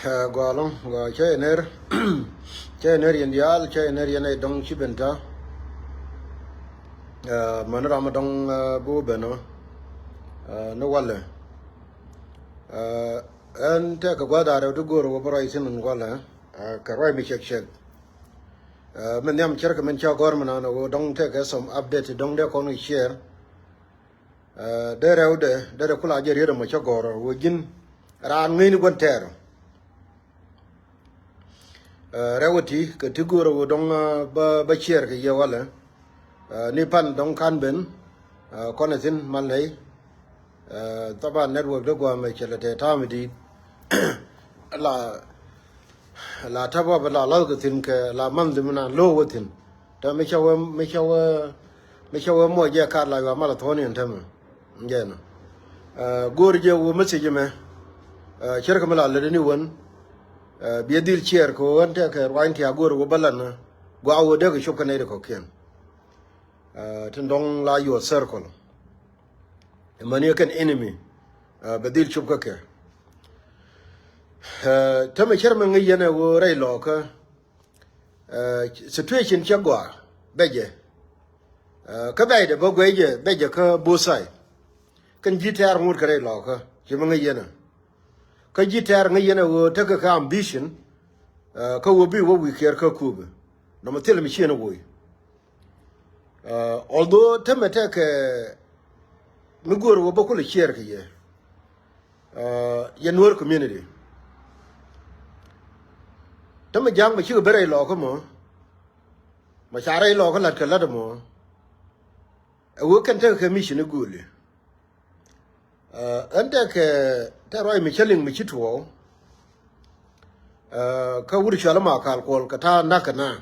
Gwalong wa chener chener yendial chener yene dong chibenta manara madong bu beno no wale en te ka gwada ra du goro boro isin wala ka roi mi chek men yam cher ka men cha gor mana no dong te ka some update dong de ko no share de reude de kula je re mo cha goro wo jin ran ngi ni gon ter rewati ka tigoro dong ba share ka ye wala ni pan dong kan ben kono tin malay طبعا network ده قام يشلته تامدي لا تبغى بلا لاقتين كلا منذ من لوتين ده مشوا مو جا كارلا وما ثاني انتم جانا غورجه ومسجه ما شركه ملا لدني ون بيديل شير كو انت كروانتي اغور وبلنا غاو ده شوف كنيد كوكين تندون لا يو سيركل mani kan enemy badil chupka ke tama charma ngi yana wo rai loka situation chagwa beje ka bai da bagwaje beje ka bosai kan jitar ngur kare loka chima ngi yana ka jitar ngi yana wo taka ka ambition ka wo bi wo wi ker ka kube no matel mi chena wo although tama take Mugor wo bokul share ke ye Yanur community tam jang ma chi bere lo ko mo ma chare lo ko lat ka lat mo wo kan te ke mission gule anda ke ta roi mi chelling mi chi to ka wuri chala ma kal kol ka ta nakana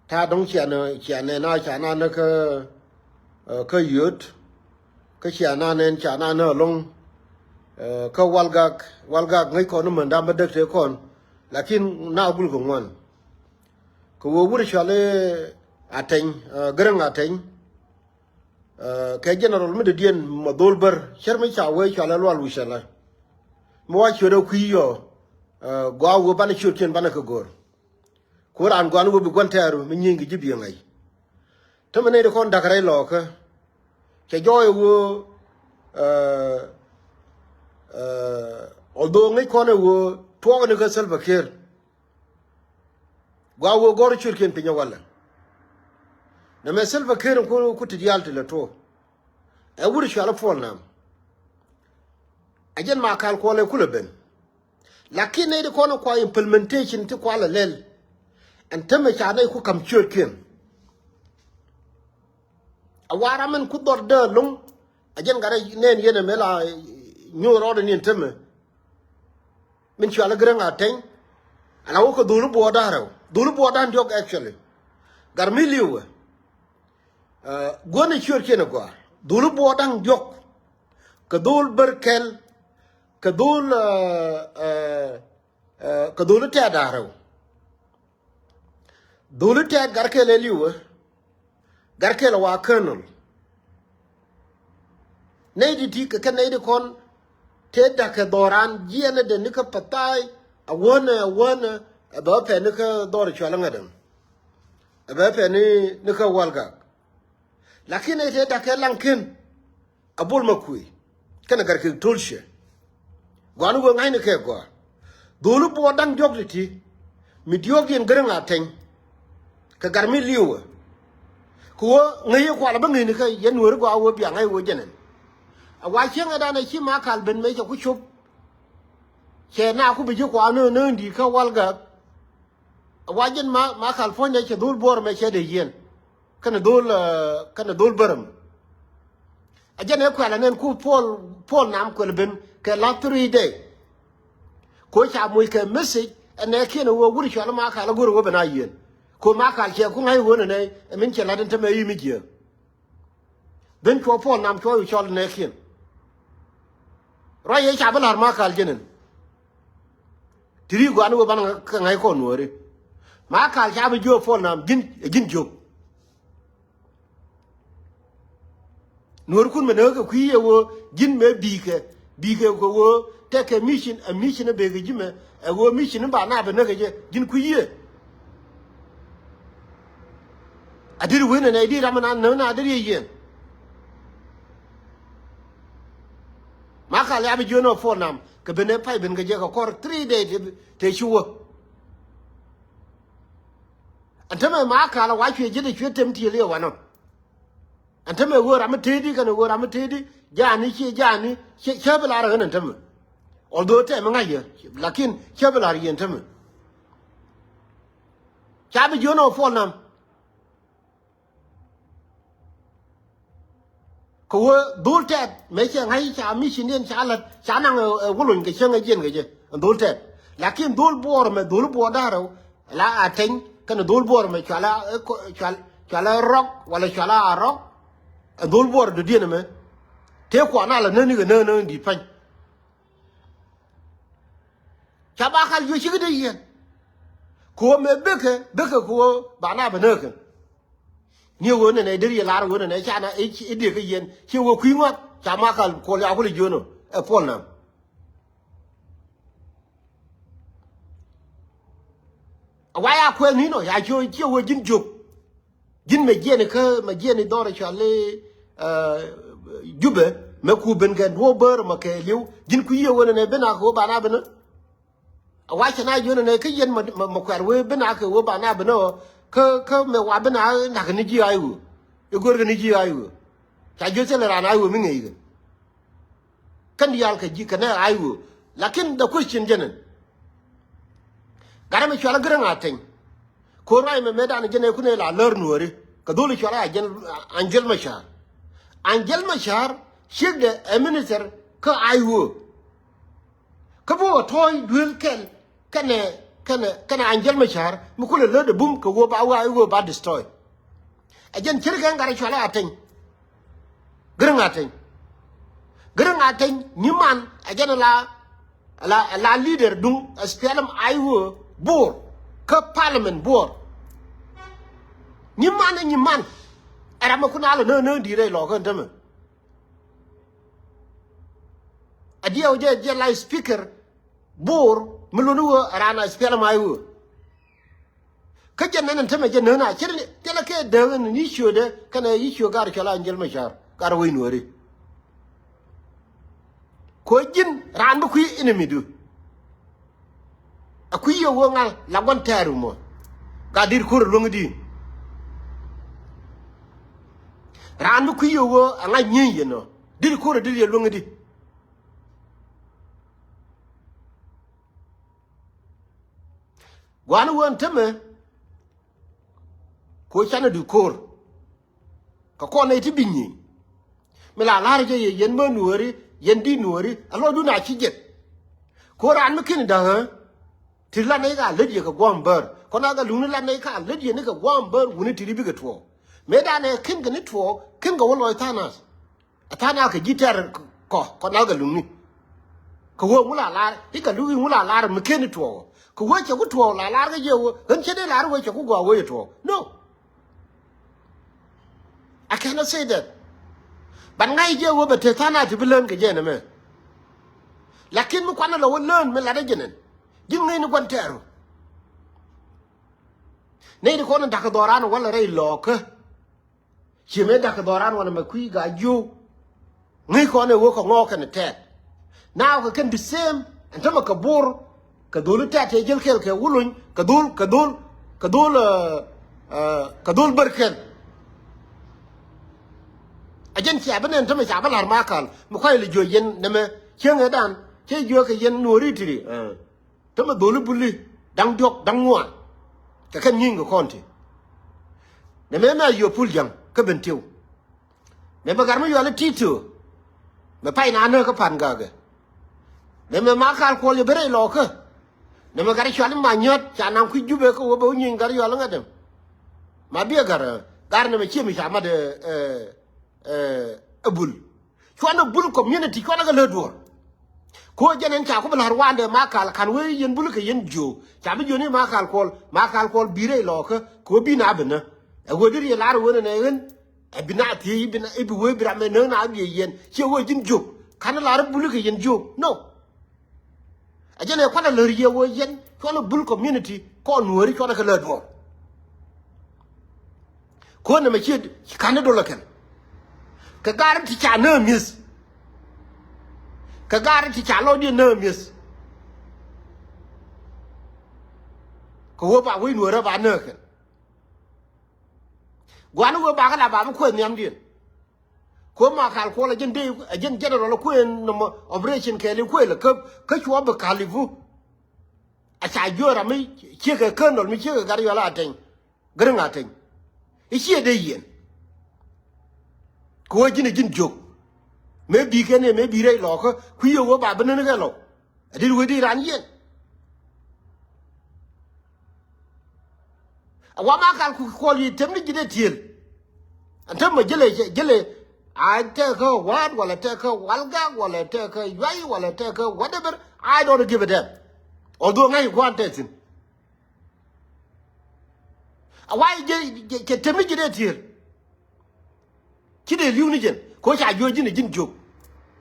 ta dong chane na na ka yut ka chana nen chana na long ka walgak ngai ko no manda ma dak te kon lakin na gul ko ngon ko wo wuri chale ateng garang ateng ka general mi de dien ma dolber sharmi cha we chala lwal wishala mo wa chodo kuyo gwa wo ban churchen ban ka gor ko ran gwan wo bi gontaru mi nyingi jibi ngai to mene de kon dakare lo ka ke joy wo although ngai kone wo to ne ka selva ker gwa wo gor churken pinya wala na me selva ker ko ku tidiyal te to e wuri shala fol nam ajen ma kal ko le kula ben lakini de kono ko implementation ti kwala lel en teme cha dai ku kam churken awara men ku dor de lung ajen gara nen yene mela nyoro de nin teme min chala granga ten ala ko dulu boda ndiok actually garmi liwe gone chur kene go dulu boda ndiok ka dul berkel ka dul ta daro dulu ta garkele liwe garkela wa colonel neidi ti ka neidi kon te da ka doran jiene de nika patai awona aba pe nika dor chala ngadam aba pe ni nika walga lakini te da ka lankin abul makui kana garke tulshe gwanu go ngai ne ke go dulu bo dang jogiti mi diogin garanga ten ka garmi liwa ko ngai ko la bangi ni kai yan wor go awo bi ngai wo jenen awa chenga da na chi ma kal ben me ku chup che na ku bi ko ano no ndi ka walga awa jen ma kal fo ne che dul bor me che de yen kana dul baram ajane ko la nen ku pol nam ko ben ke la 3 day ko cha mu ke message ene ke no wo wuri chala ma kal go ro bana yen ko ma kal che ku ngai wona ne min che la den tame yi mi je ben ko pol nam ko yu chol ne kin roye cha balar ma kal jenen tiri go anu ban ka ngai ko nuore ma kal cha bi jo pol nam gin jog nuor kun me ne ko ku ye wo gin me bi ke bige ko wo take a mission a bege jime a wo mission ba na be nage jin ku ye adir wena na di ramana na adir ye maka ya bi jono for nam ke bene pai ben ge ko kor 3 days te shuwo antame maka la wa chwe jide chwe temti le wano antame wo ramatedi kana wo ramatedi jani chebla ra nan tam although te manga ye lakin chebla yen tam chabe jono for nam ko dultet me che ngai cha mission den chalat chanang wulun ke chenga jen ge dultet lakin dul bor me dul bor daro la aten kana dul bor me chala rock wala chala rock dul bor de dien me te ko na la nani ge nani di pan chaba khal yu chigde yen ko me beke ko bana beneke ni wo ne diri la wo ne cha na e de ke yen chi wo kwi ngwa cha ma khal ko ya ko le jono e pol na wa ya ko ni no ya jo chi wo jin job jin me je ne ka me je ne do re cha le jube me ku ben ga do ber ma ke liu jin ku ye wona ne bena ko bana bena wa cha na jona ne ke yen ma kwar we bena ke wo bana bena ke me wa bena na ke ni ji ayu e gor ke ni ji ayu cha jo se le ran ayu mi ngi kan yal ke ji kana ayu lakin da question jenen gara me chala gran aten ko rai me medan jene ku ne la lor nuore ka dole chala Angel Mashar, sheik the minister, ka ayu. Kabo toy duel can Angel Mashar, Mukula load the boom, ka wo ba destroy. Again, Chirigan got a chala ating. Grung ating, Newman, again la leader do a spellum ayu board, ka parliament board. Newman. Aramakuna no dire log on them. A dear like speaker, bore, Mulunu, Arana, spell my woo. Kajan and Tamajan, Telaka, Devon, and issue there, can I issue Garchala and Jelmashar, Garawin worry. Quajin, Ranbuki enemy do. A queer wonga, Lawan Tarumo. Gadir Kurlungdi. Randu kuyo wo anga nyi no dil ko dil ye longdi wanu won teme ko chana du kor ka ko ne ti binyi mila larje ye yen ma nuori yen di nuori alo du na chi jet ko ran ma kin da ha ti la ne ga le ye ka gwamber ko na ga lu la ne ka le ye ne ka gwamber woni ti bi ga to medane kin gni to kin go lo tanas atana ka gitar ko na ga lumi ko wo mula la ika lu mula la mi kin to ko wo che ku to la ga je wo han che de la wo che ku go wo to no I cannot say that but ngai je wo bete tana ti bilen ke je na me lakin mu kwana lo won me la de jenen jin ngai ni kwantero nei de ko na ka dorano wala rei loke Chime da ka doran wana makui ga ju ngi ko ne wo ko ngo kan tet now ka can the same and tama ka bor ka dolu tet e jel kel ke wulun ka dul barken ajen ci abane tama ci abalar makal mu koy le jo yen ne me chenga dan che jo ka yen no ritri tama dolu bulli dang jok dang ngwa ka kan nyinga konti ne me na yo puljang ka bentiu me bagar ma yo le titu me pai na no ka pan ga ga ne me ma kal ko le bere lo ka ne me gar chwal ma nyot cha nan ku jube ko bo nyin gar yo la ngadem ma bi gar ne me chi mi sama de abul chwana bul community chwana ga le do ko jenen cha ko bal wande ma kal kan we yen bul ka yen jo cha bi jo ni ma kal ko bire lo ka ko bi na bena a wodir ye lar wona ne en e binati bina e bi we bra me no na bi yen che wo jin jo kana la bulu ke yen job no ajene kwa la riye wo yen ko la bul community ko nuori ko ka la do ko na ma chi kana do la ken ka gar ti cha na mis ka gar ti cha lo di na mis ko wo ba wi nuora ba na ken gwan wo ba ka la ba ko nyam din ko ma kal ko la jen de jen general ko en no operation ke le ko le ka chwa ba kalivu a cha jora mi che ka kanol mi che ka gar yo la ten greng aten e che de yen ko jin jok me bi ke ne me bi re lo ko ku yo wo ba ban ne ga lo adi wo di ran yen a wa ma kal ku ko li tem ni jide tiel antam ma jele I take her what, will I take her walga, will I take her yai, will I take her whatever, I don't give a damn. Although I want that. Why get to make it here? Kid Union, coach, I use in a gym joke.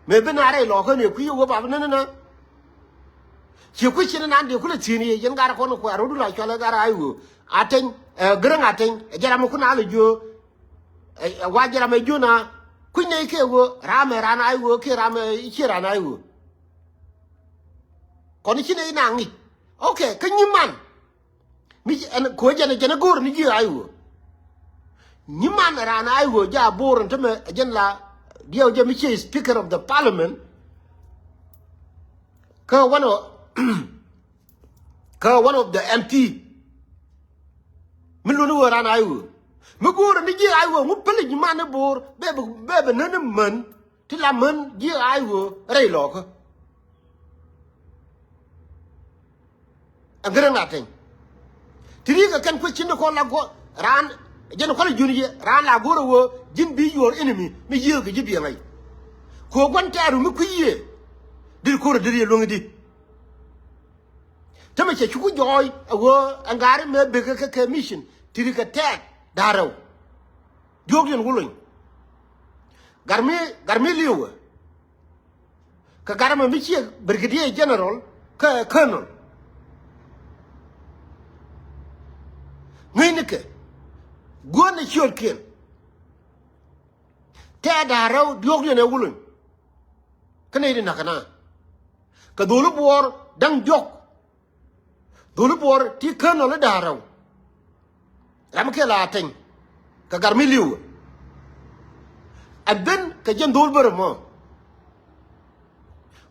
Maybe not a lock on your queer whoop up. No. She question and Andy Kulatini, young got a corner where I don't like I will. I think, Grang, I think, Jaramakuna, you, why Jaramajuna. Kuine ke wo rame ran ai wo ke rame ichiran ai wo koni chine ina ngi okay kanyiman mi en ko jana gor ni ji ai wo nyiman ran ai wo ja bor ntame jen la dio je mi che speaker of the parliament ka one of the MP milunu ran ai wo Mugor ni ji ai wo mu pele ji mane bor bebe nene man ti la man ji ai wo re lo ko angere ngaten ti ri ka kan ko cin ko la go ran jen ko la juni ran la goro wo jin bi your enemy mi ji ko ji bi ngai ko gon taru mi ku ye dir ko dir ye longi di tama che ku joy wo angare me be ka mission ti ri ka tag Daro Jogian Wooling Garme Liu Kagarama Michi Brigadier General Colonel Nineke Gwana Shorkin Ted Daro Jogian Wooling Canadian Nakana Kadulu War Dang Jok Dulu War T Colonel Daro Ramke Latin, Kagarmiliu. And then Kajan Dolbermo.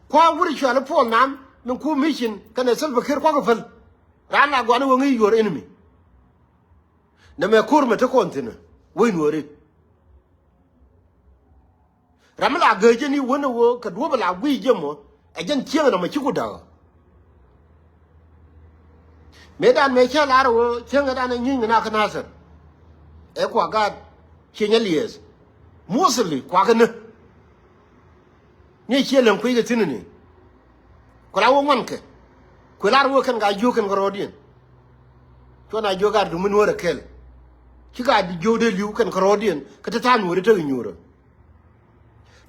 Qua would you shall upon Nam, no cool mission, can a silver kirkogafel, Rana Guanaway your enemy. Namakurma to continue, win worry. Ramala Gurjani won a work at Wobala we Jamo, again killing on my chukuda. Medan Mecha Laro, Changadan and Yin and Akanasar. Equa God, Chinyalias. Mostly, Quagan. Ni Chill and Quigga Tinini. Kulawa Monke. Quilar work and got you can Gorodian. Tona Joga to Munora Kell. She got the Jodel you can Gorodian, Catatan would return Euro.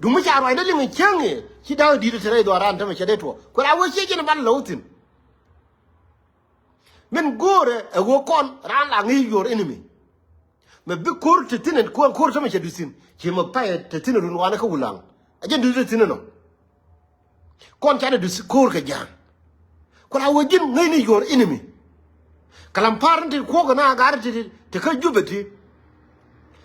Do much I don't even change. She down did it today, or Antama Chadeto. Could I was shaking about Lotin? Men gore a walk on ran lang your enemy. Me big court to tin and court to make a disin. Jim a pie to tin and one a lang. I didn't do the tin. Con China to score again. Could I would give many your enemy? Calamparent in Quagana guarded it to cut Jubity.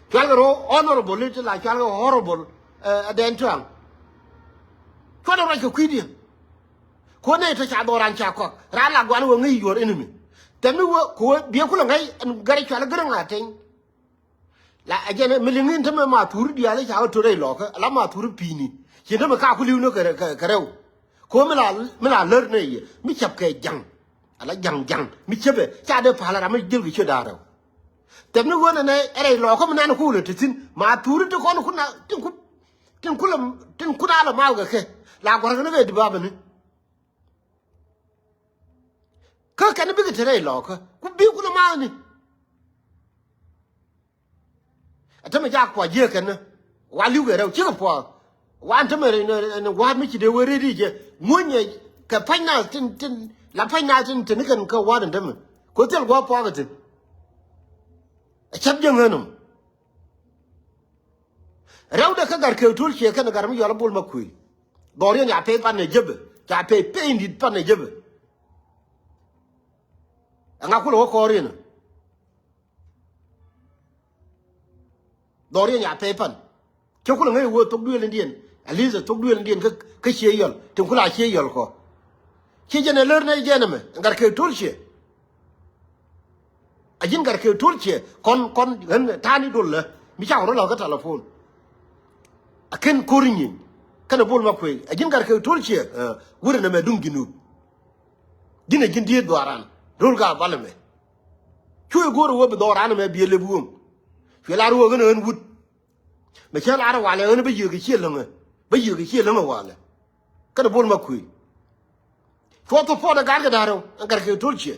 Calgaro honorable little like Calgaro horrible at the entrance. Quite like a quidian. Coordinator Chador and Chakok, ran like one will need your enemy. Tell me what Biakulanga and Gary Chalagan thing. La again a million into my matur, the other out to the locker, a lamatur pini. She never calculate no careo. Comela learn a Michapke young. I like young, Michabe, Chada Palarama Gilby Chodaro. Tell me one and a locker and cooler to tin, matur to Conacuna, Tinkunala Malga, like what I'm going to Babani. Can a big today, locker, could be good money. I tell me, Jack, what you can, while you get out Singapore, wan te mere ne wa mi ci de wore ri je munye ka fanya tin la fanya tin kan ka wa da mun ko tel go po ga tin a chab je nganum rawda ka gar ke tul che kan gar mi yola bul makui dori ya pe pan ne jebe ja pe indi pan ne jebe anga ku lo ko ri na dori ya pe pan ke ku ngai wo tok duel ndien aliza tok duel ndien ka che yol tin kula che yol ko che je ne ler ne je ne me gar ke tul che ajin gar ke tul che kon tani dol la mi cha ro lo ka telephone aken korinyin kana bol makwe ajin gar ke tul che wure na me dum ginu dina jin die doaran rol ga balme chuy goro wo be doaran me biele buum fi la ro gana en wut me cha la wala en be yugi che lama wala kana bol makwe foto foda gar ga daro gar ke tul che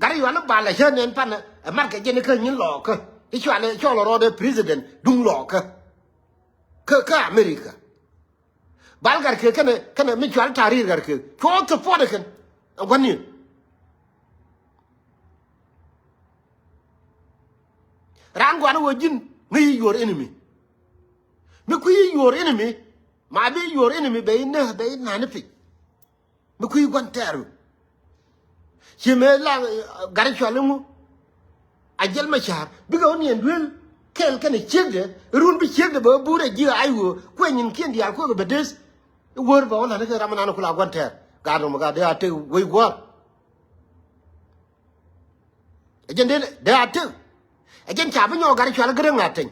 gar yo na bala chen en pan mar ke jene ka nyin lo ka ti chwa le cho lo ro de president dung lo ka America balgar ke kana mi chwal tarir gar ke to foda kan wani rangwana wojin ngi your enemy mi ku your enemy ma be your enemy be na ne pi mi ku gwan taru chime la gar chwal mu ajel ma char bi ga woni endwel kel kan chegde run bi chegde ba bure ji ayu ko nyin ken dia ko be des wor ba wala ne ramana ko la gonter ga no ga da te we gwa agende da te agen cha bi nyo gar chwal gre ngaten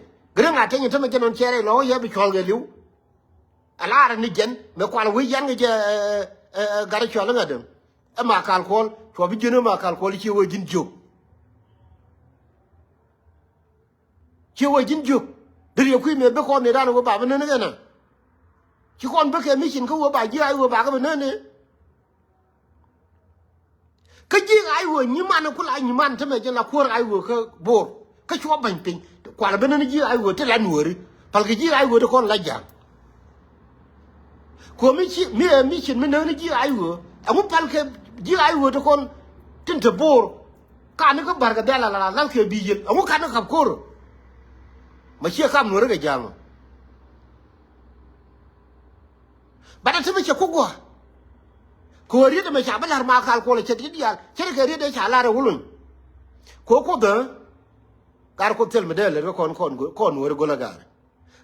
te me genon chere lo ye bi chol ge liu ala ni gen me ko ala we yan ge gar chwal ngadem e ma kal kol to bi jeno ma kal kol chi we jin jok chi wo jin juk dir ku me be ko ne ran wo ba ne ne na chi kon be ke mi chin ko wo ba ji ai wo ba ka ne ne ka ji ai wo ni man ku la ni man te me je la ko ai wo ka bor ka chu ban pin kwa la be ne ji ai wo te la nuori pal ke ji ai wo de kon la jang ko mi chin me ne ji ai wo amu pal ke ji ai wo de kon tin te bor ka ne ko bar ga dala la ke bi je amu ka ne ka ko ma shi kam no riga jama bada tabe ce kugwa ko ri da ma sha balar ma kal ko le ce diya ce ga ri da sha la ra wulun ko da gar ko tel medel re kon wor go la gar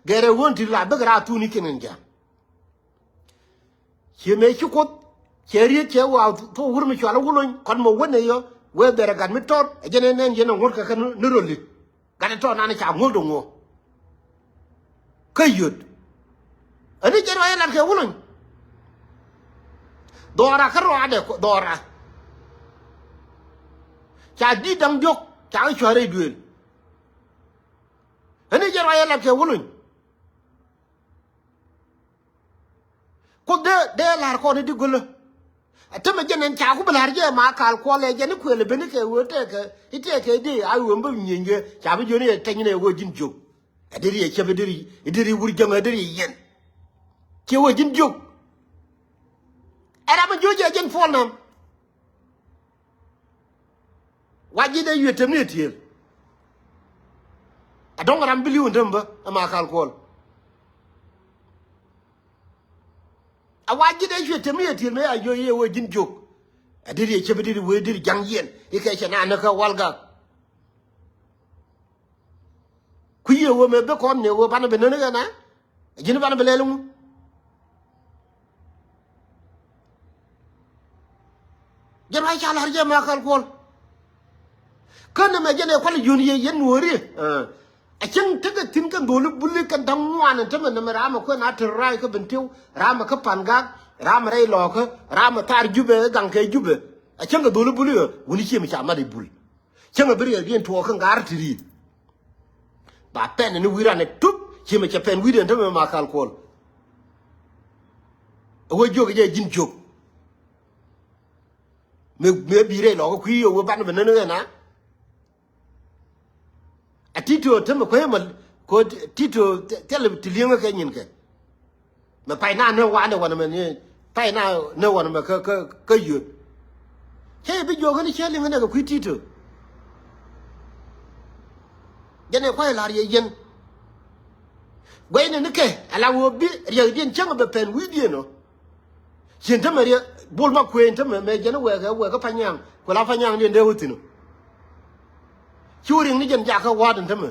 gere wonti la be gra tu ni kinin ja ce me ci ko ce ri ce wa to wur mi sha la wulun kon mo wone yo we bere gan mi tor jene nen jene ngor ka kan ni rolli gada to na cha ngol do ngo kayut ani jero ay lan ke wulun dora ka ro ade ko dora cha di dang jok cha chore duel ani jero ay lan ke wulun ko de lar ko ni digolo atama jenen cha ku blar je ma kal ko le je ni ko le beni ke wote ke ite ke di ay wo mba nyenge cha bi joni e tanyine wo jin jok adiri e chebe diri wuri jam adiri yen ke wo jin jok era ma joje jen folnam waji de yetem ne tiel adon ram bilion damba ma kal ko awaji de yetem ne tiel me ayo ye wo jin jok adiri e chebe diri wo diri jang yen e ke chana na ka walga kuye wo me be kon ne wo bana be ne na jini bana be lelu jama cha la harje ma kal kol kan me jene ko le yuni yen wori a cin taga tin kan dole bulle kan dan wana ta me na rama ko na tirai ka bintiu rama ka panga rama rai lo ka rama tar jube gan kai jube a cin ga dole bulle woni ce mi cha ma de bul cin ga biri bien to kan gar tiri ba pen ni wira ne tup ci me ca pen wira ndame ma kal kol wo joge je jin jog me bire lo ko yo wo ban be ne na atito te me ko ma ko tito tele tilinga ke nyin ke mà phải na nó quan được quan mà nè phải na nó quan mà cái gì thế bây giờ cái này chơi liên cái quý tí thôi giờ này quay lại gì dân vậy nên cái là vô biết giờ điên chẳng có bền quý điên nó hiện tại mà đi buôn ma quên thế mà giờ nó về cái phải nhang của là phải nhang điên đều hết rồi chú riêng cái dân già cái quá thế mà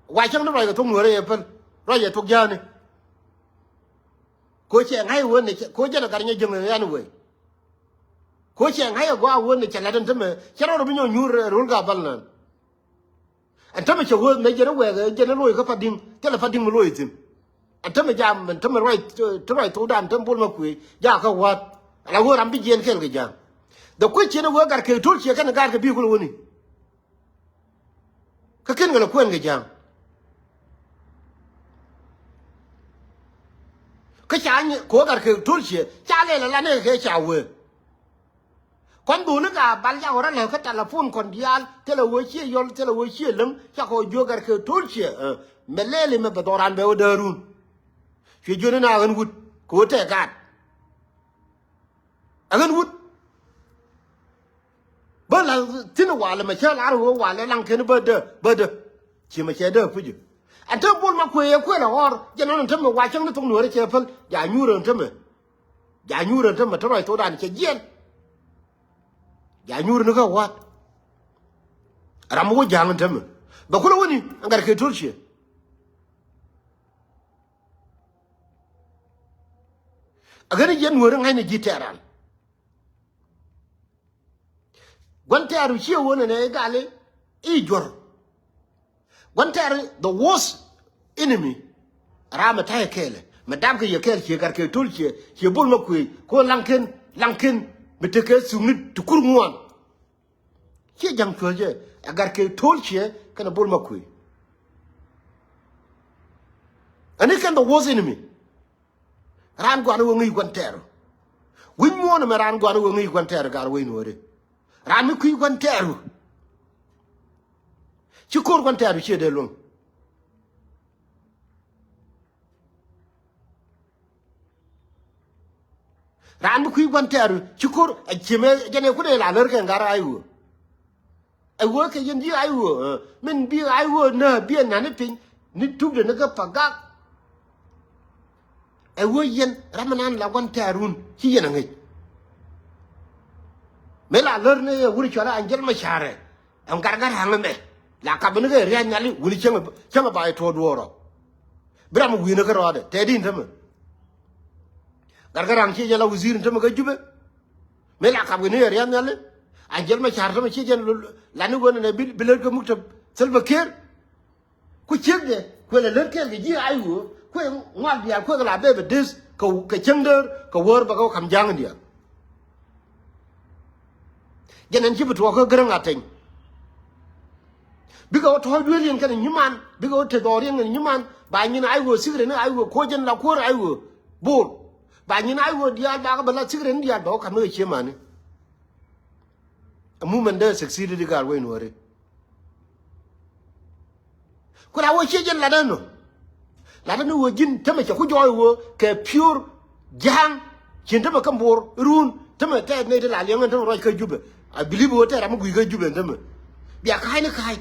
vài chẳng nó rồi cái thùng người này phân rồi giờ thuộc giờ này cô chị ngay quên này cô chị là cái nhà dân này ăn vậy cô chị ngay ở qua quên này chẳng là thế mà chẳng nó bị nhau nhur rồi cả bao lần anh thầm cho quên mấy giờ nó về giờ nó lôi cái phát đình cái là phát đình mà lôi chứ anh thầm jam mình thầm rồi thủ đàn thầm buôn ma quỷ giờ cái quá là quên làm bị giết cái gì đó cô chị nó quên cái thôn chị cái bi cô luôn này cái là quên cái gì cái cha nhỉ cố cả cái thôn chị cha này là này cái cha quên còn đủ nữa cả bạn giàu ra là cái telephone còn đi ăn thế là vui chia lắm chắc họ vô cái thôn chị mà lên mà bắt đầu ăn béo đờ luôn chuyện cho nên là gần vụt cố thể gạt gần vụt bớt là thế nào quả là mà chơi lá rồi quả là lăng cái nó bớt đờ chỉ mà chơi đờ phải chứ anh thưa buôn mà quê là or cho nên thưa mà quay trong nó tung nửa để chơi phân giả nhu rồi thưa mà thưa rồi tôi đàn chơi giết giả nhu nó có what làm một dạng thưa mà bà cô nói anh cái thôn chị agar yen worang hay ni jiteran Guantaru she won an egale ijor Guantaru the worst enemy rama tay kele madam ke yekel che gar ke tulche che bol makui ko lanken beteke sungni tukur ngwan che jang choje agar ke tulche kana bol makui and it can the worst enemy ran gwan wo ngi Guantaru win mo na ran gwan wo ngi Guantaru gar win wore ran mi kui Guantaru ci kor Guantaru ci de lon ran mi kui Guantaru ci kor ci me jene ku de la ler ke ngara ayu ai wo ke yin di ayu min bi ayu na bi na ni pin ni tub de na ga pagak ai wo yen ramanan la Guantaru ci yen ngi me la ler ne wuri chola angel ma share am gargar hangame la ka bin ga riya nyali wuri changa ba to doro bram wi na karo de te din tama gargar ang ci jala wazir tama ga jube me la ka bin riya nyali angel ma share tama ci jen la ni wona ne biler ko muktab selba ker ku chegde ko la ler ker ga ji ayu ko ngal dia ko la be des ko ka chengder ko wor ba ko kam jang dia jenen ci butu ko gran ateng bigo to duelien kan nyuman bigo te dorien nyuman ba nyin ay wo sigre na ay wo ko jen la ko ay wo bor ba nyin ay wo dia ba ba la sigre dia do kan no che mani mu men de succeed di gar we no re ko la wo che jen la no wo jin tama che ku joy wo ke pure jang chin tama kan bor run tama te ne de la liang tama ro ka jube I believe what I'm going to do them. Be a kind of guy,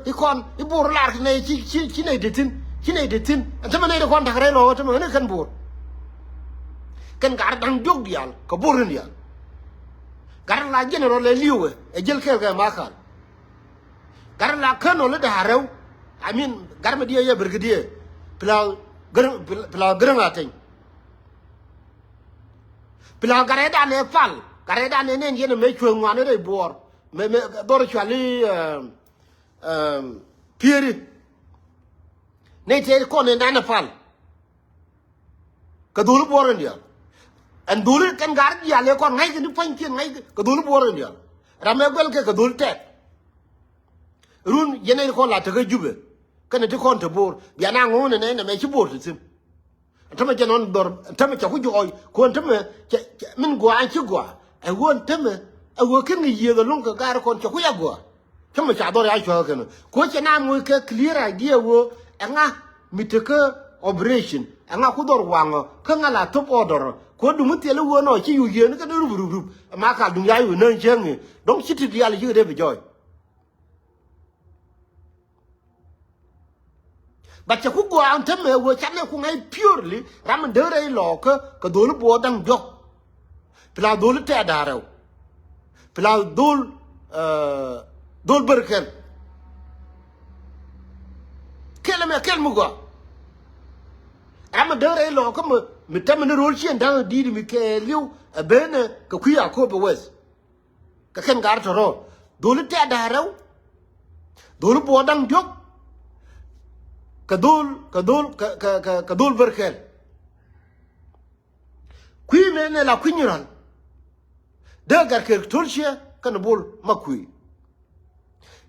you can't, you bore lark, she needed tin, and some made a contact rail over to American board. Can guard and dog yal, Kaburian. Garla General Liu, a jail kelga marker. Garla Colonel the Harrow, I mean, Garmadia Brigadier, Plow Granating. Plow Gareda ne fall. Kareda nene ngene me chwe ngwane de bor me bor chwali pieri ne te ko ne na fal ka dulu bor ndia an dulu kan gar ya le ko ngai ni pan ki ngai ka dulu bor ndia rame gol ke ka dulu te run yene ko la te ga jube kan te ko te bor ya na ngone ne me chi bor tsim tama janon dor tama cha ku joy ko tama min go an chi go I want them. I work in the year the longer guy on Chakuagua. Come, I don't like you. Coach and I'm with a clear idea. And I, me take operation anga ku dor wango ka ngala top order ko du mutele wono chi yu yen ka ru ru ru ma ka du ya yu nan cheng donc chi ti ya le ji de be joy ba cha ku go an te me wo cha ne ku ngai purely ram de re lo ka dol bo dang jok pla dol te daro pla dol berkel kelmu go am de re lo ko mi tam ne rol chen dang di mi ke liu bene ka ku ya ko be wes ka ken gar to ro dol te daro dol bo dang jok kadol berkel kui mene la kunyiran de gar ke tolche kan bol makui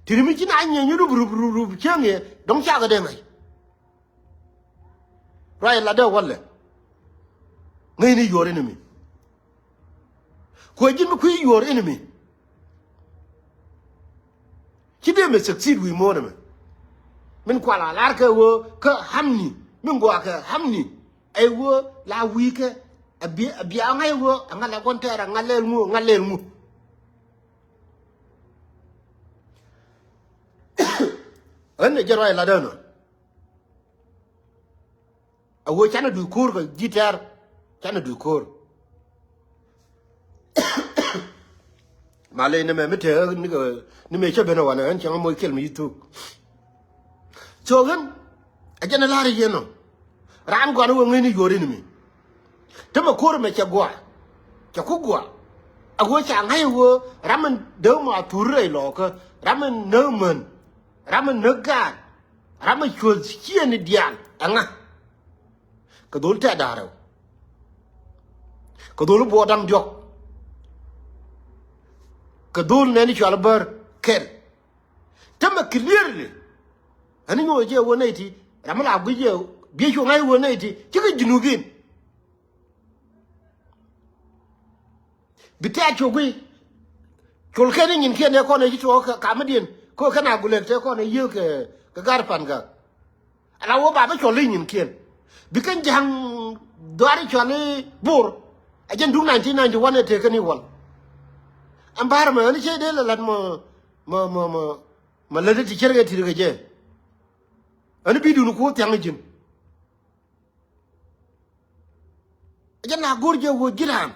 tirimi jina anya nyuru buru chenge dong cha ga de mai rai la de walle ngai ni your enemy ko jin kui your enemy kide me succeed we more me min kwala lar ke wo ka hamni min go ka hamni ay wo la wi ke abi ngai wo ngala kontera ngalel mu an jero la dano awo chana du kur ko gitar chana du kur male ne me mete ni me chebe no wana an chama mo kel mi youtube so gan ajana la re yeno ram go no ngini yori ni mi tama kur me cha gwa cha ku gwa awo cha ngai wo ramen de ma turre lo ko ramen no man ramen no ga ramen chul chi ni dial anga ka dol ta daro ka dol bo dam jok ka dol ne ni chal bar kel tama clearly ani ngo je wonati ramala guje bi sho ngai wonati kika junubin bita chogui chol kene nyin kene ko ne jito ka madien ko kana gulek te ko ne yu ke garpan ga ala wo baba chol nyin ken bikan jang dwari chole bur ajen dung 1991 te kani wal ambar ma ni che de la ma la de ti cherge ti ga je ani bidu nu ko tiang jin ajen na gorje wo jiram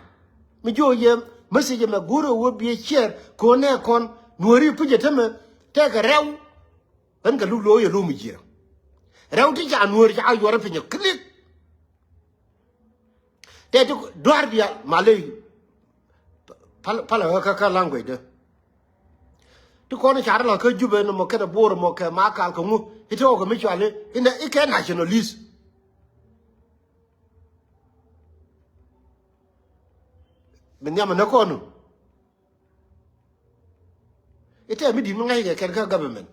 mi jo ye message ma goro wo bi share ko ne kon nuori puje teme te ga rew an ga lu lo ye lu mi jira rew ti ja nuori ja yoro pinyo click te to doar dia malay pala ka language de to ko ne chara la ka jube no mo ka da bor mo ka ma ka ko mu ito ko mi chale ina ike nationalist benyama na kono ite mi di ngai ga ker ka government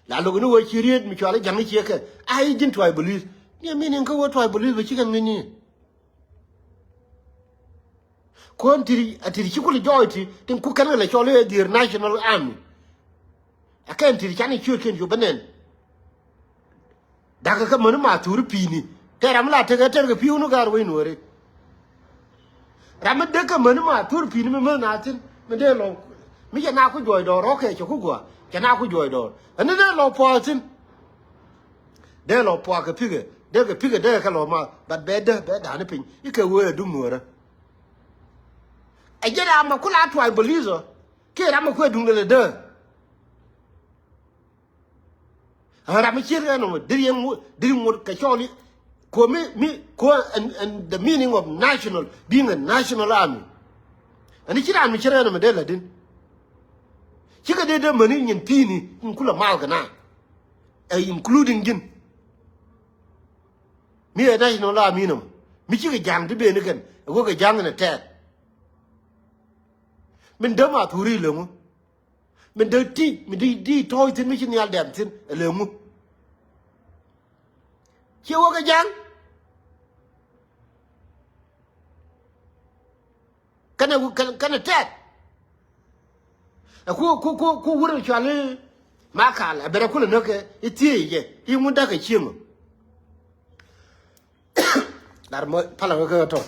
la lo no wo chiriet mi chale jangi cheke ai jin tribalism ni mi nin ko wo tribalism bi chikan ni kon tiri atiri chikuli joyti tin ku kan la chole dir national army akan tiri chani chuken jo benen daga ka manu ma turu pini teram la tega terga piunu gar we nore ram de ka manu ma turu pini me na tin me de lo mi ja na ku joy do ro ke ku gwa ja na ku joy do ane de lo po tin de lo po ka pige de ka lo ma but be da ne pin ike we du nore ajera ma kula tribalism ke ram ku du le de ara mi chire no diri mo ka choli ko mi ko and the meaning of national being a national army ani chira mi chire no de ladin chika de mani nyin pini in kula mal kana including gin mi a national army no mi chika jang de be ne kan go ga jang ne te min de ma turi le mu min de ti mi di toy tin mi chin yal dem tin le mu chi wo ga jang kana tet ku wuro chale makala bere kula no ke itie ye i mu da ka chimo dar mo pala ko to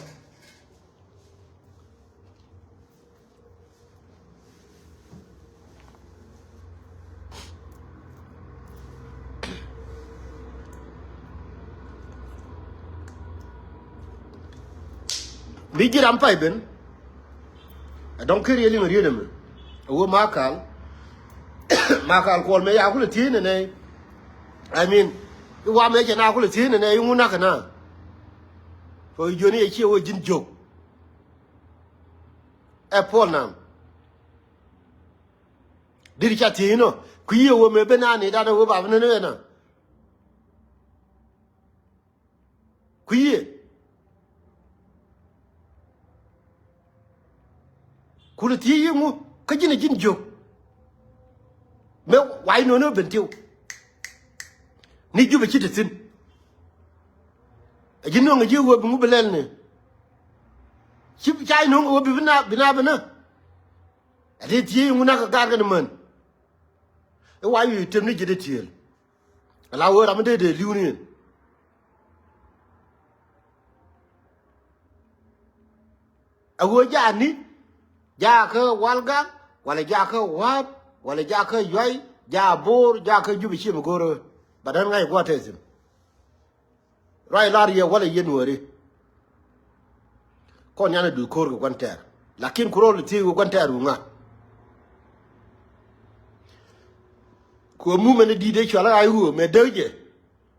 bi jiram pay ben donc really ngari dem wo makal makal ko me ya ko ti ne I mean wa me jana ko ti ne yuna kana so joni e chi wo jin jog e pol nam diri cha ti no ku ye wo me benani da wo ba ne na ku ye kulu ti yimu ka jin jog me wai no bentiu ni juba ci tin ajin no ngi wo bi mu belel ne ci chay no ngo bi bina ade ti yimu na ka gar ga man e wai yu tem ni jide tiel ala wo ram de liuni awo jani ja ka walga wala ja ka wat wala ja ka yoy ja bor ja ka jubi chi mgoro badan ngai kwa tezim rai lariya wala yenwore ko nyana du kor ko kwanter lakin kurol ti ko kwanter nga ko mu mena di de chala ay hu me deje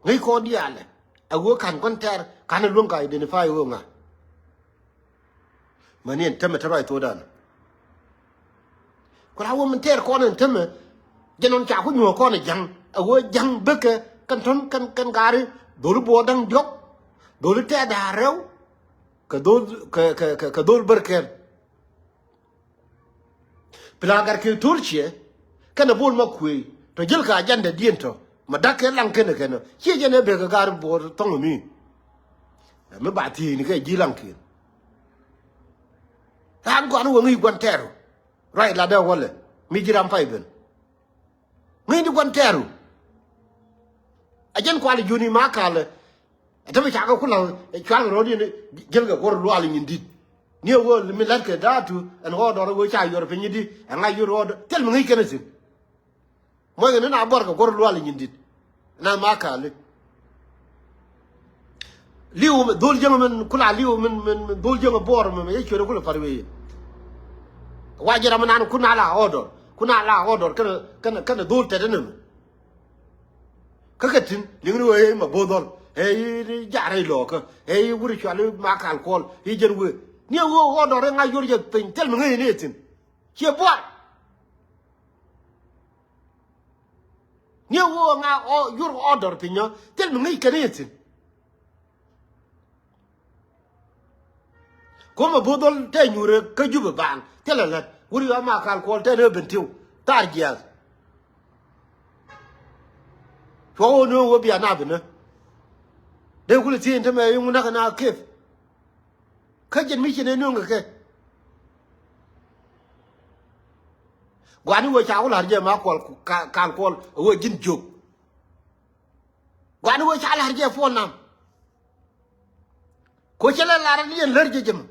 ngai ko di ale ago kan kwanter kan lunga identify ho nga manien tamata rai to dan ko la wo men ter ko nan temme jenon cha ko nyo ko na jang awo jang beke kan ton kan gari dolu bo dang jok dolu te da rew ka dol berker plagar ke turchie kana bol makui to jil ka janda diento madake lang kene chi jene be ka gar bo tong mi me ba ti ni ke jilang kin han ko anu ngi gon teru right la da wala mi jiram fay ben ngi di gon teru ajen ko ali joni makale atabe chaka kula chwal rodi ne gelga gor lu ali nyindi ni wo mi larke datu en ho do wo cha yor pe nyidi nga yor do tel mi ngi kenesin mo ngene na bor ko gor lu ali nyindi na makale liu dol jema men kula liu men dol jema bor men e choro kula farwe wajira man an kuna la odor kana dol tedenum kakatin lingni we ma bodol e jare loka e wuri chwalu makal kol e jerwe ni wo odor nga yor je pen tel ngi netin che bo ni wo nga yor odor pinyo tel ngi kenetin koma bodol te nyure ka juba ban telala wuri wa makal kol te rebentiu targias fo no wo bia na bena de kula ti ente me yung na kana kef ka jen mi chene no ngake gwani wo cha wala je ma kol kan kol wo jin jog gwani wo cha la je fo nam ko chela la ra ni lerje jem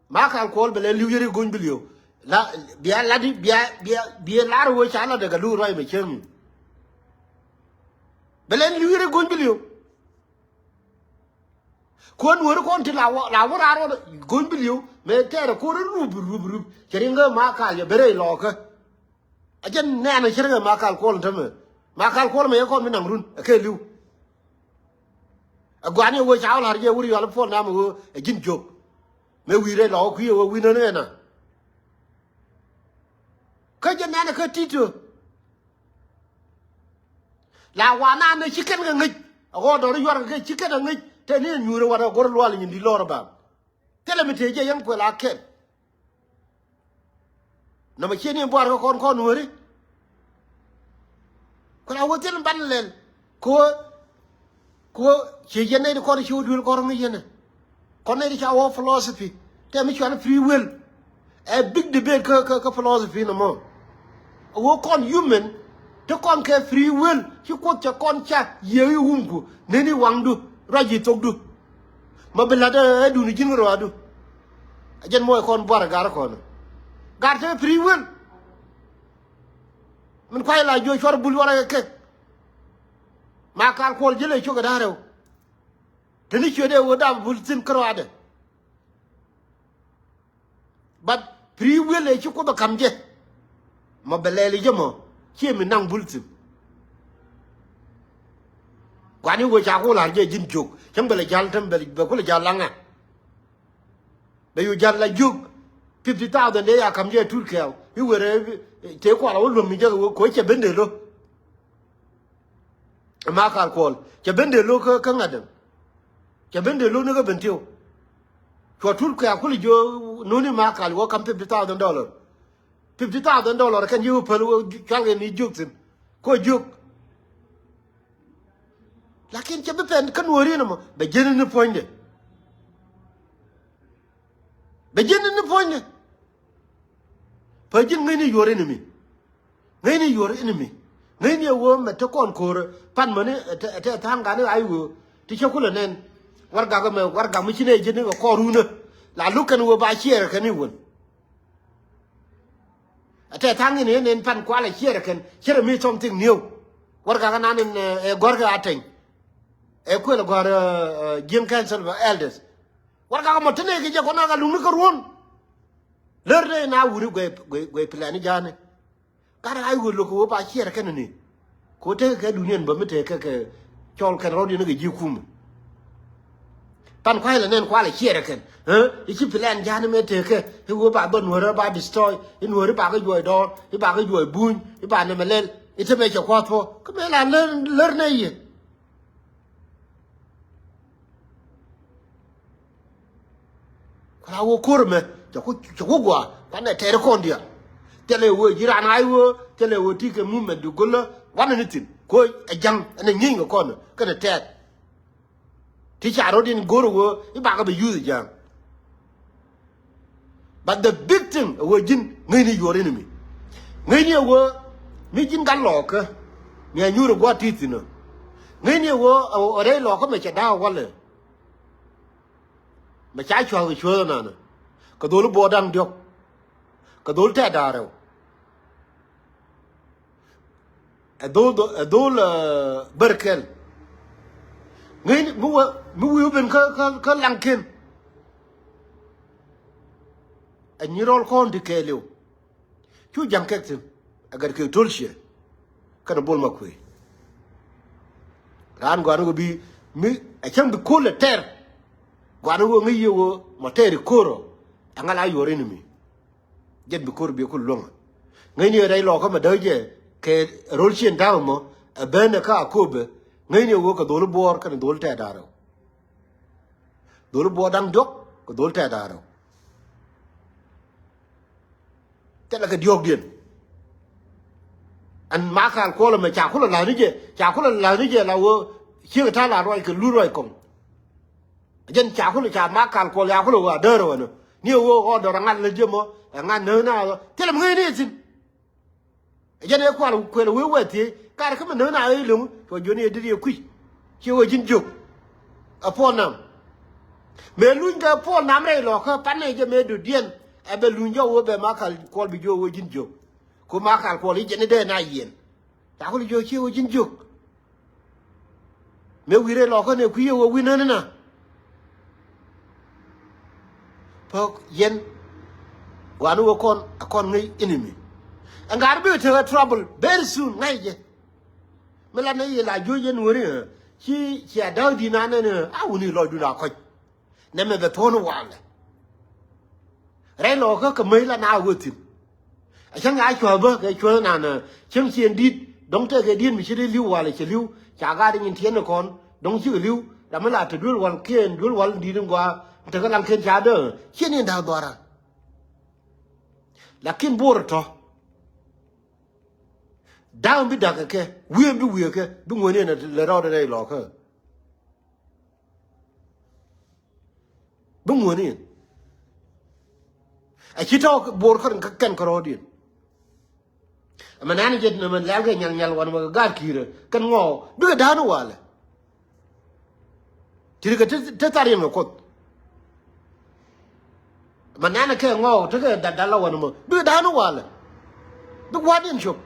ma kan kol bele liwere gon bilio la biya ladi biya la ro cha la daga lu roi me chem bele liwere gon bilio kon wor kon ti la wora ro gon bilio me tere ko rub cheringa ma ka ya bere lo ka ajen ne na cheringa ma kal kol tame ma kal kol me kon mi nang run ke liu agwani wo cha la je wuri wala fo na mo jin jog me wire lo ku yo wi na na ka je na ka tito la wana na chicken ga ngi go do yor ga chicken ga ngi te ni nyure wara gor lo ali ndi lor ba telemite je yang ko la ken na ma cheni bo ar ko kon wori ko la wotel ban len ko che je ne ko ci wudul ko ngi yene kon ne cha wo philosophy te mi chwana free will a big debate ka philosophy no mo wo kon human to kon ke free will ki ko cha kon cha ye wunku neni wangdu raji togdu mabela da du ni jin ro adu ajen moy kon bor gar kon gar te free will min kwai la jo chor bul wala ke ma kal kol jele cho ga darew tani chode wo da bul tin kro ade but free will e ko ba kamje mabeleli jemo chi mi nang bul tin kwani wo cha ko la je jin juk cham bele jal tam bele ba ko la jal langa da yu jal la juk 50,000 de ya kamje turkel yu were te ko la wo mi je ko che bende lo ma kal kol che bende lo ka ngadam che bende lo ne ga bentio ko turkel ko li jo no ni ma kal wo kam $50,000 $50,000 kan yu pel wo change ni juk tin ko juk lakin che be pen kan wori no be jeni ni poinde be jeni ni poinde pa jin ngani yore ni mi ngani yore ni mi ngani wo me to kon ko pan mane te tanga ni ayu ti che kula nen warga ga me warga mu chine jeni ko runa la lukan wo ba chier kan ni won ate tangi ne nen pan kwala chier kan chier mi something new warga ga nan gorga ateng e ko la gor jim council of elders warga ga motene ke je ko na ga lu ko ron lerde na wuri gwe plani jane kara ay wo lo ko ba chier kan ni ko te ke dunien ba mete ke chol kan rodi ne ji kum pan kwai la nen kwala chier kan iki plan jane mete ke wo ba don wora ba destroy in wora ba ga joy do i ba ga joy buñ i ba ne melel ite me ke ko to ko me la ler ne yi kala wo korme ko gwa kana tere kondia tele wo jirana aywo tele wo tike mumme du golla wana nitin ko ajang ana nyinga kono kana tet ti charo din goro wo ibaga be use jang but the big thing wo jin ngini yore ni mi ngini wo mi jin gal loka mi anyuro gwa titino ngini wo ore loko me chada wala ma cha chwa na ka dol bodang diok ka dol ta daro adol berkel ngai mu ben ka lanken anyirol kon de kelio chu jankek agar ke tolshe kana bol makwe ran gwaru bi mi a cham bi ko le ter gwaru ngi yo materi koro angala yore ni mi jet bi kor bi ko longa ngai ni rai lo ko ma daje ke rol chen dawo mo bene ka kobe ngai ni wo ko dol bor kan dol ta daro dol bo dang dok ko dol ta daro tela ka diog dien an ma kan ko la ma cha ko la ni je la wo chi ta la roi ke lu roi kong jen cha ko cha ma kan ko ya ko wa de ro no ni wo o do ngan le je mo ngan ne na tela ngai ni sin jen e ko la we ti ka ka ma ne na ai lu ko jo ni de ku chi wo jin juk a po nam me lu ga po nam re lo ko pan ne je me du dien e be lu jo wo be ma kan ko bi jo wo jin juk ko ma kan ko li je ne de na yen ta ko jo chi wo jin juk me wi re lo ko ne ku ye wo wi na na pok yen wanu wo kon ngai enemy angar be te trouble very soon ngai je mela ne ye la jo yen wori chi adaw di na ne a woni lo du na ko ne me be tono wala re lo ko mai la na wotin a chang a chwa ba ke chwa na na chim chien dit dong te ke din mi chi liu wala chi liu cha ga de yin tien kon dong chi liu da me la te dul wal kien dul wal di dum gwa te ka lang ken cha de chien ni da dora lakin bor to down bi da ke wi ke bi ngone na le ro de lo ko bi ngone a chi to bor ko kan ko ro din mà nãy giờ mình léo cái nhalวันmà gạt kira kan ngô đưa đá nó vào chỉ cái thế ta riêng mà cốt mà nãy cái ngô thế cái đặt làวันmà đưa đá nó vào đưa qua điện chụp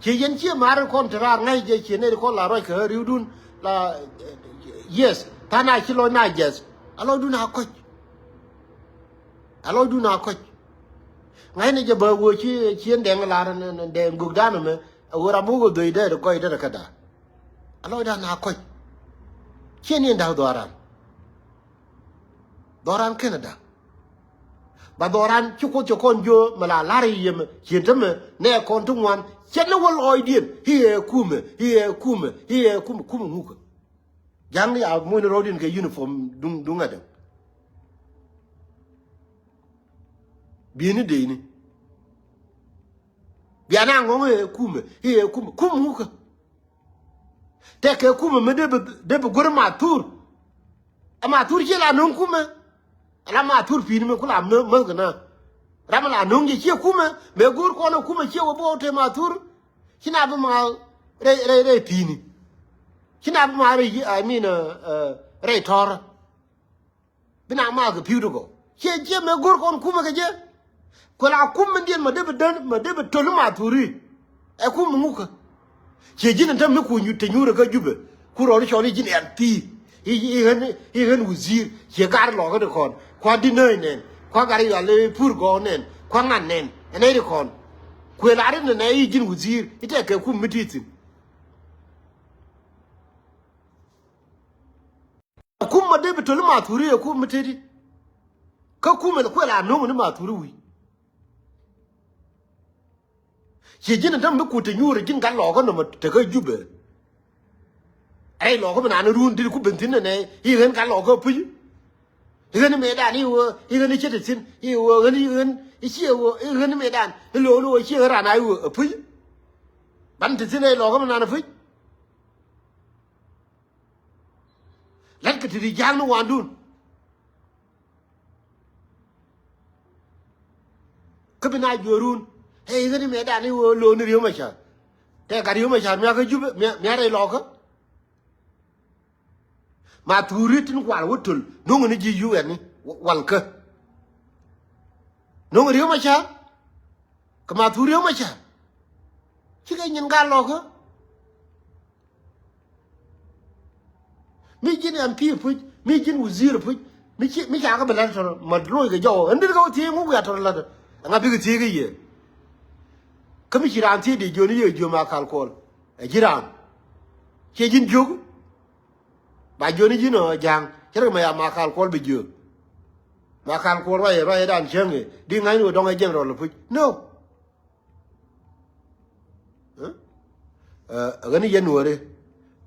chỉ dân chia mà ra con ra ngay giờ chỉ này con là rồi cái riu đun là yes ta này chỉ lôi này yes alo đun nào coi alo đun nào coi ngay này giờ bờ vừa chi chiến đèn là đèn gục đá nữa mà vừa làm mua đuổi đây rồi coi đây là cái đó alo đó nào coi chiến nhân đào Doran Canada bà Doran chú con vô mà là lari yếm chiến thấm nè con tung ngoan chết nó vẫn lòi điện hi kume ngục giang đi à mua nó rồi điện cái uniform đúng ngay đó biến đi này biến anh ngồi kume ngục thế cái kume mà để gỡ mà tur chỉ là nông kume là mà tur pin mà cũng làm nữa cái nào làm là nông gì chia kume mấy gỡ con kume chia vào bao thế mà tur khi nào mà đây pin khi nào mà I mean đây thor bên nào mà cái phiêu đâu chia mấy gỡ con kume cái gì còn là kume điên mà để trốn mà turi ai kume ngục chỉ chỉ nên thằng mấy cuốn nhut nhut cái giúp cuốn rồi cho đi chỉ anti ihan uzir ye gar lo ga kon kwa di nei nen kwa gar ya le pur go nen kwa ngan nen ene ri kon kwe la ri ne yi jin uzir ite ke ku mititin ku ma de bitol ma turi ku mititi ka ku me kwe la no ni ma turi wi ye jin dan me ku te nyure jin gar lo ga no ma te ga jube ai lo ko bana run di ku bentin ne yi hen kan lo ko pu yi hen me dan yi wo yi hen che de sin yi wo hen yi che wo yi hen me dan lo che ra na yi wo pu yi ban ti sin ai lo ko bana na pu lan ka ti di jang no wan dun ka bana jorun hey hen me dan yi wo lo ni riyo ma cha te ka riyo ma cha me ka ju me ai lo ko mà turi tin kwal wutul nungu ni ji UN ni walka nungu riyo ma cha kama turi ma cha chi ga nyin ga lo ko mi jin MP pu mi jin wazir pu mi cha ga balan so ma roi ga yo ndir ga ti ngu ga to la nga bi ga ti ga ye kami jiran ti de joni ye jo ma kal kol jiran che jin jogu bà Johnny chứ nó giang chứ là mày mà khal call bị dừa mà khal call rồi đàn chơi người đi ngay nữa đông ai chơi rồi là phải no ở cái này dân nữa đi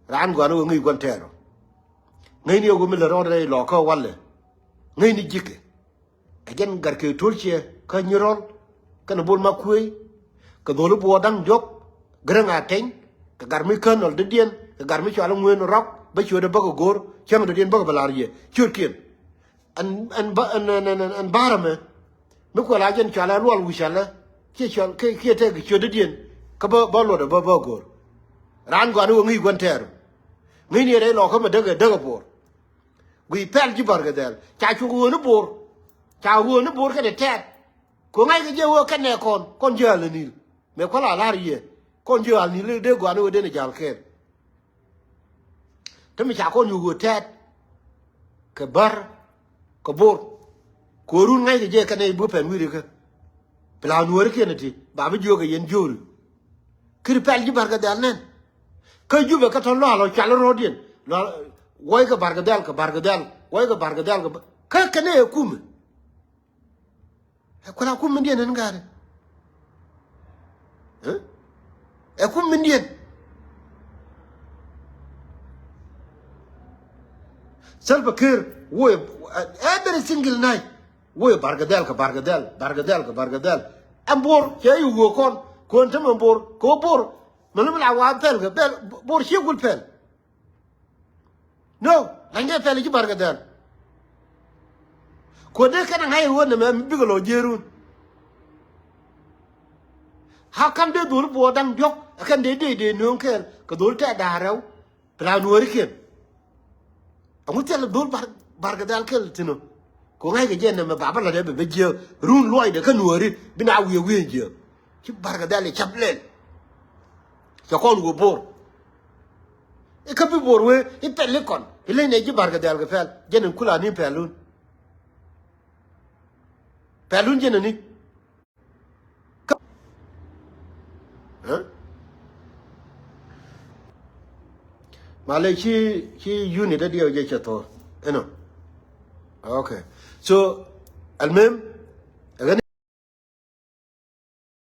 ran qua nó người quan trẻ rồi ngay nhiều của mình là rồi đây lò câu quanเลยngay ní chích cái dân gặt cái thối chia cái nhiều rồi cái nó buồn mà khui cái đồ nó bùa đăng dốc cái ngà tránh cái gặt mấy cân rồi đến điên cái gặt mấy chỗ nó nguyên nó róc bây giờ nó bao gồm chăm được điên bao bao nhiêu chưa kiên anh bara mà mấy cô lái dân trả lại luôn quý là kia cho kia thế cái chưa được điên cái bao lâu đó bao gồm ran qua nó nghĩ quan trọng nghĩ như đấy lo không mà đỡ bor quý pel chỉ bảo cái đấy cha chú nguồn nó bor cái đấy thế có ngay cái giờ cái này con giờ là nín mấy cô là gì con giờ là nín để qua nó để nó trả khen thế mình chả có nhiều người tết cái bar cái bor cố run ngay cái này bữa phèn người được plan nuôi cái này thì bà mới vô cái yên vô cái pel chỉ bảo cái đấy nên cái chú về cái thằng lo chả lo điện lo quay cái bar cái đấy quay cái bar cái đấy cái này cũng cái nào cũng mình điên hơn cái này cũng mình điên Self care, wo every single night, wo bargadel. Ambor, kaya yugo kon tem ambor, ko bor, manum la wa pel ga bel, bor shigul pel. No, langa pel ji bargadel. Ko de kana hay wona me bigalo jerun. how come they do bo dang yok kan de no ken ka dul ta da raw pra nuori ken amu tel dul bargadal kel tino ko ngai ke jen me baba la de be je run loy de kan nuori bina wiye je ci bargadal chaplen so kon go bor e ka bi bor we e pelle kon ile ne ji bargadal ga fel jen kula ni pelun jen ni Malaysia unit dia je chato. You know. Okay. So, المهم